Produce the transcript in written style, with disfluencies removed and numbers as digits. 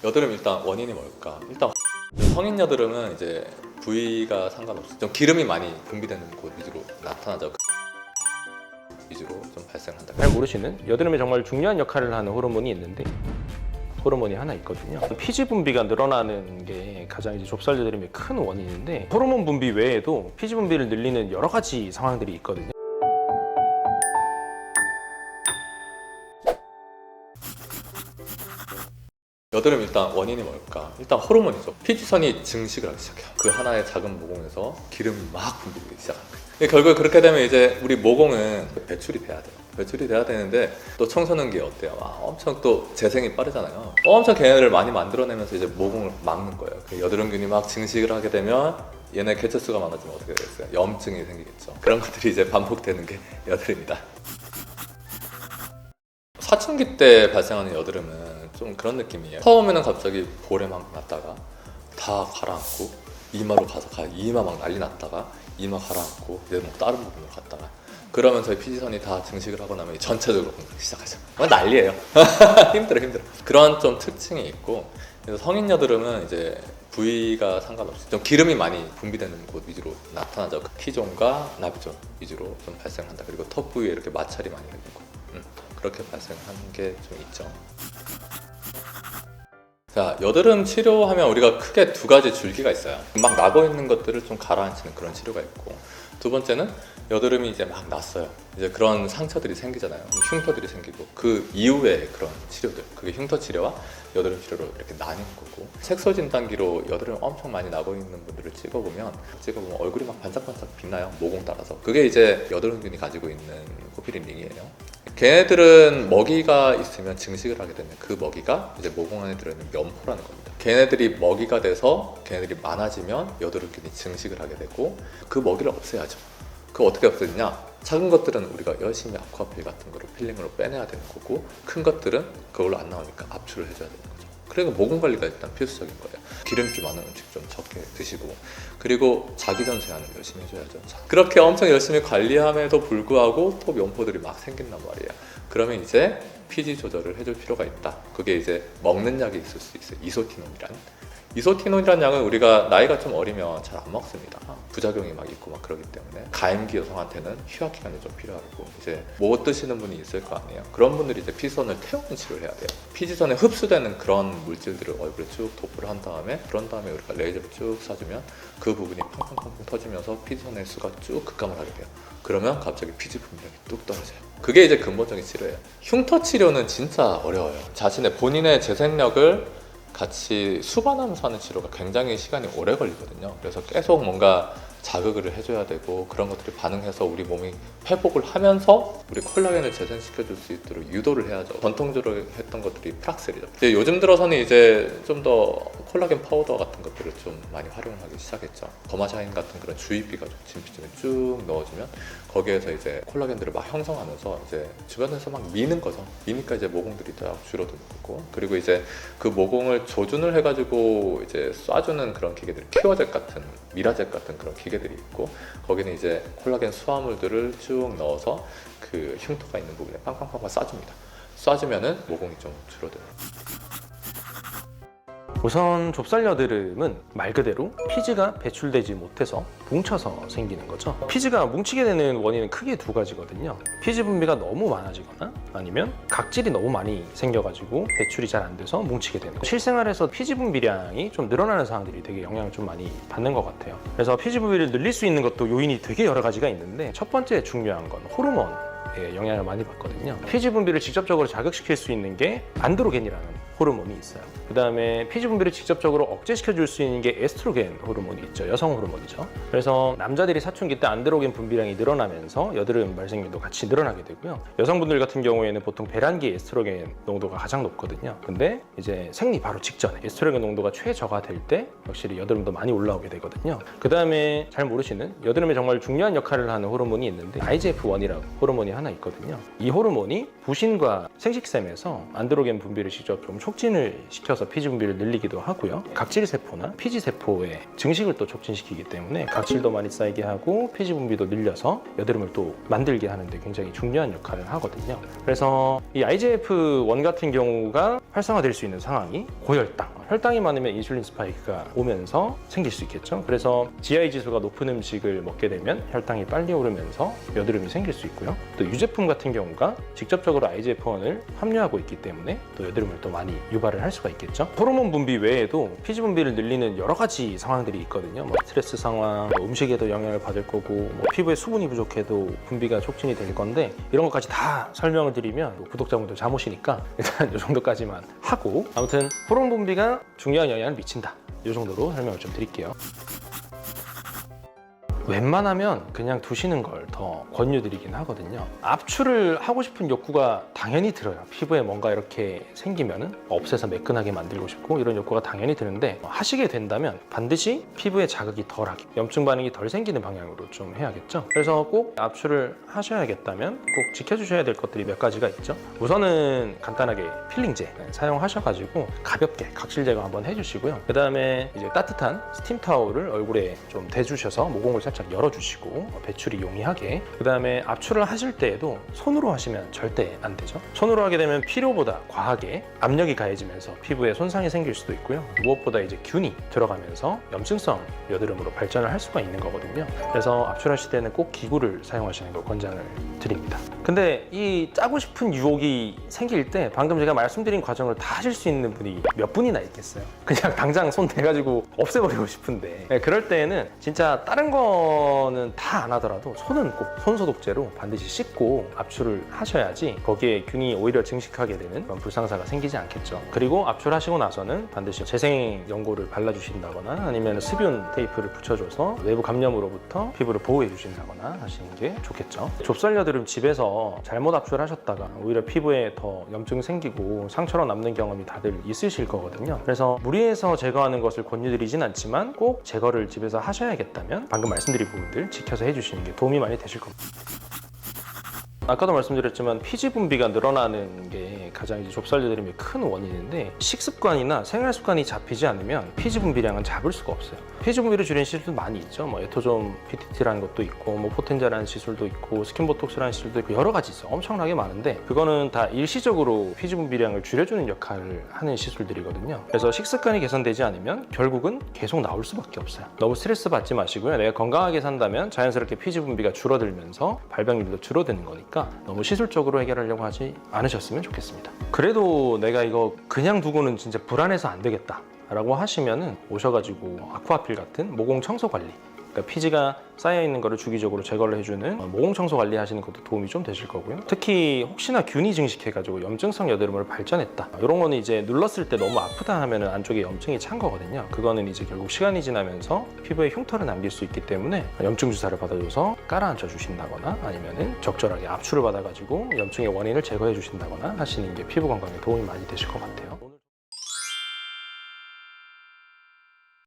여드름 일단 원인이 뭘까? 일단 성인 여드름은 이제 부위가 상관없이 좀 기름이 많이 분비되는 곳 위주로 나타나죠. 위주로 좀 발생한다. 잘 모르시는 여드름에 정말 중요한 역할을 하는 호르몬이 있는데 호르몬이 하나 있거든요. 피지 분비가 늘어나는 게 가장 이제 좁쌀 여드름의 큰 원인인데 호르몬 분비 외에도 피지 분비를 늘리는 여러 가지 상황들이 있거든요. 여드름 일단 원인이 뭘까? 일단 호르몬이죠. 피지선이 증식을 하기 시작해요. 그 하나의 작은 모공에서 기름이 막 분비되기 시작합니다. 결국 그렇게 되면 이제 우리 모공은 배출이 돼야 돼요. 배출이 돼야 되는데 또 청소년기 어때요? 엄청 또 재생이 빠르잖아요. 엄청 걔네를 많이 만들어내면서 이제 모공을 막는 거예요. 그 여드름균이 막 증식을 하게 되면 얘네 개체수가 많아지면 어떻게 되겠어요? 염증이 생기겠죠. 그런 것들이 이제 반복되는 게 여드름이다. 사춘기 때 발생하는 여드름은 좀 그런 느낌이에요. 처음에는 갑자기 볼에 막 났다가 다 가라앉고 이마로 가서 이마 막 난리 났다가 이마 가라앉고 이제 뭐 다른 부분으로 갔다가 그러면 저희 피지선이 다 증식을 하고 나면 전체적으로 공격이 시작하죠. 난리예요. 힘들어. 그런 좀 특징이 있고 그래서 성인 여드름은 이제 부위가 상관없이 좀 기름이 많이 분비되는 곳 위주로 나타나죠. T존과 나비존 위주로 좀 발생한다. 그리고 턱 부위에 이렇게 마찰이 많이 생기고 그렇게 발생하는 게 좀 있죠. 자, 여드름 치료하면 우리가 크게 두 가지 줄기가 있어요. 막 나고 있는 것들을 좀 가라앉히는 그런 치료가 있고, 두 번째는 여드름이 이제 막 났어요. 이제 그런 상처들이 생기잖아요. 흉터들이 생기고 그 이후에 그런 치료들, 그게 흉터 치료와 여드름 치료로 이렇게 나뉘는 거고, 색소 진단기로 여드름 엄청 많이 나고 있는 분들을 찍어보면 얼굴이 막 반짝반짝 빛나요. 모공 따라서. 그게 이제 여드름균이 가지고 있는 코필린 링이에요. 걔네들은 먹이가 있으면 증식을 하게 되면 그 먹이가 이제 모공 안에 들어있는 면포라는 겁니다. 걔네들이 먹이가 돼서 걔네들이 많아지면 여드름균이 증식을 하게 되고 그 먹이를 없애야죠. 그거 어떻게 없애느냐? 작은 것들은 우리가 열심히 아쿠아필 같은 거로 필링으로 빼내야 되는 거고, 큰 것들은 그걸로 안 나오니까 압출을 해줘야 되는 거죠. 그리고 모공 관리가 일단 필수적인 거예요. 기름기 많은 음식 좀 적게 드시고, 그리고 자기전 세안을 열심히 해줘야죠. 그렇게 엄청 열심히 관리함에도 불구하고 또 면포들이 막 생긴단 말이에요. 그러면 이제 피지 조절을 해줄 필요가 있다. 그게 이제 먹는 약이 있을 수 있어요. 이소티논이라는 약은 우리가 나이가 좀 어리면 잘 안 먹습니다. 부작용이 막 있고 막 그러기 때문에 가임기 여성한테는 휴학 기간이 좀 필요하고 이제 못 드시는 분이 있을 거 아니에요. 그런 분들이 이제 피지선을 태우는 치료를 해야 돼요. 피지선에 흡수되는 그런 물질들을 얼굴에 쭉 도포를 한 다음에 그런 다음에 우리가 레이저를 쭉 쏴주면 그 부분이 팡팡팡팡 터지면서 피지선의 수가 쭉 급감을 하게 돼요. 그러면 갑자기 피지 분비량이 뚝 떨어져요. 그게 이제 근본적인 치료예요. 흉터 치료는 진짜 어려워요. 본인의 재생력을 같이 수반하면서 하는 치료가 굉장히 시간이 오래 걸리거든요. 그래서 계속 뭔가 자극을 해줘야 되고 그런 것들이 반응해서 우리 몸이 회복을 하면서 우리 콜라겐을 재생시켜줄 수 있도록 유도를 해야죠. 전통적으로 했던 것들이 프락셀이죠. 이제 요즘 들어서는 이제 좀 더 콜라겐 파우더 같은 것들을 좀 많이 활용하기 시작했죠. 더마샤인 같은 그런 주입비 가지고 진피층에 쭉 넣어주면 거기에서 이제 콜라겐들을 막 형성하면서 이제 주변에서 막 미는 거죠. 미니까 이제 모공들이 딱 줄어드는 거고, 그리고 이제 그 모공을 조준을 해가지고 이제 쏴주는 그런 기계들이 큐어젯 같은, 미라젯 같은 그런 기계들이 있고, 거기는 이제 콜라겐 수화물들을 쭉 넣어서 그 흉터가 있는 부분에 빵빵빵빵 쏴줍니다. 쏴주면은 모공이 좀 줄어들어요. 우선 좁쌀 여드름은 말 그대로 피지가 배출되지 못해서 뭉쳐서 생기는 거죠. 피지가 뭉치게 되는 원인은 크게 두 가지거든요. 피지 분비가 너무 많아지거나 아니면 각질이 너무 많이 생겨가지고 배출이 잘 안 돼서 뭉치게 되는 거예요. 실생활에서 피지 분비량이 좀 늘어나는 상황들이 되게 영향을 좀 많이 받는 것 같아요. 그래서 피지 분비를 늘릴 수 있는 것도 요인이 되게 여러 가지가 있는데 첫 번째 중요한 건 호르몬 영향을 많이 받거든요. 피지 분비를 직접적으로 자극시킬 수 있는 게 안드로겐이라는 호르몬이 있어요. 그 다음에 피지 분비를 직접적으로 억제시켜 줄 수 있는 게 에스트로겐 호르몬이 있죠. 여성 호르몬이죠. 그래서 남자들이 사춘기 때 안드로겐 분비량이 늘어나면서 여드름 발생률도 같이 늘어나게 되고요. 여성분들 같은 경우에는 보통 배란기 에스트로겐 농도가 가장 높거든요. 근데 이제 생리 바로 직전에 에스트로겐 농도가 최저가될 때 확실히 여드름도 많이 올라오게 되거든요. 그 다음에 잘 모르시는 여드름에 정말 중요한 역할을 하는 호르몬이 있는데 IGF-1이라고 호르몬이 하나 있거든요. 이 호르몬이 부신과 생식샘에서 안드로겐 분비를 직접 좀 촉진을 시켜서 피지 분비를 늘리기도 하고요. 각질 세포나 피지 세포의 증식을 또 촉진시키기 때문에 각질도 많이 쌓이게 하고 피지 분비도 늘려서 여드름을 또 만들게 하는데 굉장히 중요한 역할을 하거든요. 그래서 이 IGF-1 같은 경우가 활성화될 수 있는 상황이 고혈당, 혈당이 많으면 인슐린 스파이크가 오면서 생길 수 있겠죠. 그래서 GI 지수가 높은 음식을 먹게 되면 혈당이 빨리 오르면서 여드름이 생길 수 있고요. 또 유제품 같은 경우가 직접적으로 IGF-1을 함유하고 있기 때문에 또 여드름을 또 많이 유발을 할 수가 있겠죠. 호르몬 분비 외에도 피지 분비를 늘리는 여러 가지 상황들이 있거든요. 스트레스 상황, 음식에도 영향을 받을 거고, 피부에 수분이 부족해도 분비가 촉진이 될 건데, 이런 것까지 다 설명을 드리면 구독자분들 잠오시니까 일단 이 정도까지만 하고, 아무튼 호르몬 분비가 중요한 영향을 미친다, 이 정도로 설명을 좀 드릴게요. 웬만하면 그냥 두시는 걸 더 권유드리긴 하거든요. 압출을 하고 싶은 욕구가 당연히 들어요. 피부에 뭔가 이렇게 생기면은 없애서 매끈하게 만들고 싶고 이런 욕구가 당연히 드는데, 하시게 된다면 반드시 피부에 자극이 덜하게, 염증 반응이 덜 생기는 방향으로 좀 해야겠죠. 그래서 꼭 압출을 하셔야겠다면 꼭 지켜주셔야 될 것들이 몇 가지가 있죠. 우선은 간단하게 필링제 사용하셔가지고 가볍게 각질 제거 한번 해주시고요. 그 다음에 이제 따뜻한 스팀 타올을 얼굴에 좀 대주셔서 모공을 살짝 열어주시고 배출이 용이하게. 그 다음에 압출을 하실 때에도 손으로 하시면 절대 안 되죠. 손으로 하게 되면 필요보다 과하게 압력이 가해지면서 피부에 손상이 생길 수도 있고요. 무엇보다 이제 균이 들어가면서 염증성 여드름으로 발전을 할 수가 있는 거거든요. 그래서 압출하실 때는 꼭 기구를 사용하시는 걸 권장을 드립니다. 근데 이 짜고 싶은 유혹이 생길 때 방금 제가 말씀드린 과정을 다 하실 수 있는 분이 몇 분이나 있겠어요. 그냥 당장 손 대가지고 없애버리고 싶은데, 그럴 때에는 진짜 다른 거는 다 안 하더라도 손은 꼭 손소독제로 반드시 씻고 압출을 하셔야지 거기에 균이 오히려 증식하게 되는 그런 불상사가 생기지 않겠죠. 그리고 압출하시고 나서는 반드시 재생 연고를 발라주신다거나 아니면 습윤 테이프를 붙여줘서 외부 감염으로부터 피부를 보호해 주신다거나 하시는 게 좋겠죠. 좁쌀 여드름 집에서 잘못 압출하셨다가 오히려 피부에 더 염증 생기고 상처로 남는 경험이 다들 있으실 거거든요. 그래서 무리해서 제거하는 것을 권유드리진 않지만 꼭 제거를 집에서 하셔야겠다면 방금 말씀드린 부분들 지켜서 해주시는 게 도움이 많이 되실 겁니다. 아까도 말씀드렸지만 피지 분비가 늘어나는 게 가장 이제 좁쌀 여드름의 큰 원인인데, 식습관이나 생활 습관이 잡히지 않으면 피지 분비량은 잡을 수가 없어요. 피지 분비를 줄이는 시술도 많이 있죠. 에토존 PTT라는 것도 있고, 포텐자라는 시술도 있고, 스킨보톡스라는 시술도 있고, 여러 가지 있어요. 엄청나게 많은데 그거는 다 일시적으로 피지 분비량을 줄여주는 역할을 하는 시술들이거든요. 그래서 식습관이 개선되지 않으면 결국은 계속 나올 수밖에 없어요. 너무 스트레스 받지 마시고요. 내가 건강하게 산다면 자연스럽게 피지 분비가 줄어들면서 발병률도 줄어드는 거니까 너무 시술적으로 해결하려고 하지 않으셨으면 좋겠습니다. 그래도 내가 이거 그냥 두고는 진짜 불안해서 안 되겠다 라고 하시면은 오셔가지고 아쿠아필 같은 모공 청소 관리, 그러니까 피지가 쌓여있는 거를 주기적으로 제거를 해주는 모공 청소 관리하시는 것도 도움이 좀 되실 거고요. 특히 혹시나 균이 증식해가지고 염증성 여드름으로 발전했다, 이런 거는 이제 눌렀을 때 너무 아프다 하면 안쪽에 염증이 찬 거거든요. 그거는 이제 결국 시간이 지나면서 피부에 흉터를 남길 수 있기 때문에 염증 주사를 받아줘서 깔아앉혀 주신다거나 아니면은 적절하게 압출을 받아가지고 염증의 원인을 제거해 주신다거나 하시는 게 피부 건강에 도움이 많이 되실 것 같아요.